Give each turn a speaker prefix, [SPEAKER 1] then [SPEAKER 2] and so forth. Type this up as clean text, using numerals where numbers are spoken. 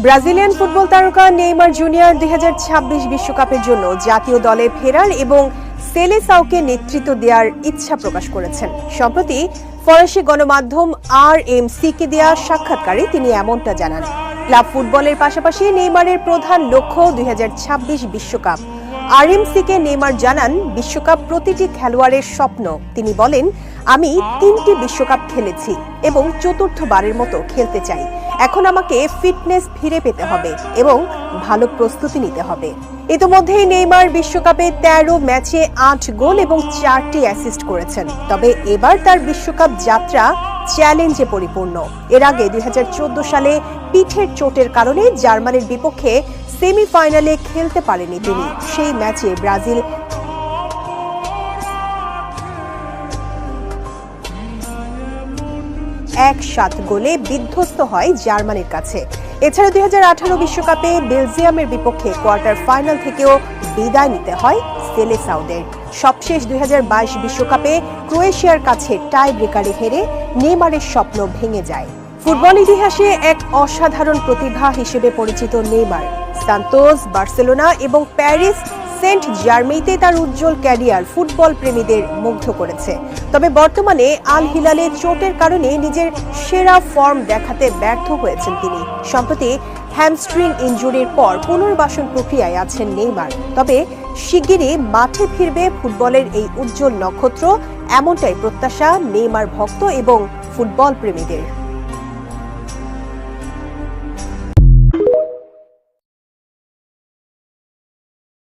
[SPEAKER 1] Brazilian football তারকা Neymar junior 2026 বিশ্বকাপের জন্য জাতীয় দলে ফেরার এবং সেলেসাওকে নেতৃত্ব দেওয়ার ইচ্ছা প্রকাশ করেছেন। সম্প্রতি ফরাসি গণমাধ্যম RMC-কে দেওয়া সাক্ষাৎকারে তিনি এমনটা জানান। ক্লাব ফুটবলের পাশাপাশি নেইমারের প্রধান লক্ষ্য 2026 বিশ্বকাপ। RMC-কে নেইমার জানান, বিশ্বকাপ প্রতিটি খেলোয়াড়ের স্বপ্ন। তিনি বলেন, আমি 3টি বিশ্বকাপ খেলেছি এবং চতুর্থবারের মতো খেলতে চাই। এখন আমাকে ফিটনেস ফিরে পেতে হবে এবং ভালো প্রস্তুতি নিতে হবে। ইতিমধ্যেই নেইমার বিশ্বকাপে 13 ম্যাচে 8 গোল এবং 4টি অ্যাসিস্ট করেছেন। তবে এবার তার বিশ্বকাপ যাত্রা চ্যালেঞ্জে পরিপূর্ণ। এর আগে 2014 সালে পিঠের চোটের কারণে জার্মানির বিপক্ষে সেমিফাইনালে খেলতে পারেনি তিনি। সেই ম্যাচে ব্রাজিল 1-7 গোলে বিধ্বস্ত হয় জার্মানির কাছে। এছাড়া 2018 বিশ্বকাপে বেলজিয়ামের বিপক্ষে কোয়ার্টার ফাইনাল থেকেও বিদায় নিতে হয় সেলেসাওদের। সবশেষ 2022 বিশ্বকাপে ক্রোয়েশিয়ার কাছে টাই ব্রেকারে হেরে নেইমারের স্বপ্ন ভেঙে যায়। ফুটবল ইতিহাসে এক অসাধারণ প্রতিভা হিসেবে পরিচিত নেইমার সান্তোস, বার্সেলোনা এবং প্যারিস সেন্ট জার্মেইতে তার উজ্জ্বল ক্যারিয়ার ফুটবল প্রেমীদের মুগ্ধ করেছে। তবে বর্তমানে আল হিলালে চোটের কারণে নিজের সেরা ফর্ম দেখাতে ব্যর্থ হয়েছেন তিনি। সম্প্রতি হ্যামস্ট্রিং ইনজুরির পর পুনর্বাসন প্রক্রিয়ায় আছেন নেইমার। তবে শিগগিরই মাঠে ফিরবে ফুটবলের এই উজ্জ্বল নক্ষত্র, এমনটাই প্রত্যাশা নেইমার ভক্ত এবং ফুটবল প্রেমীদের।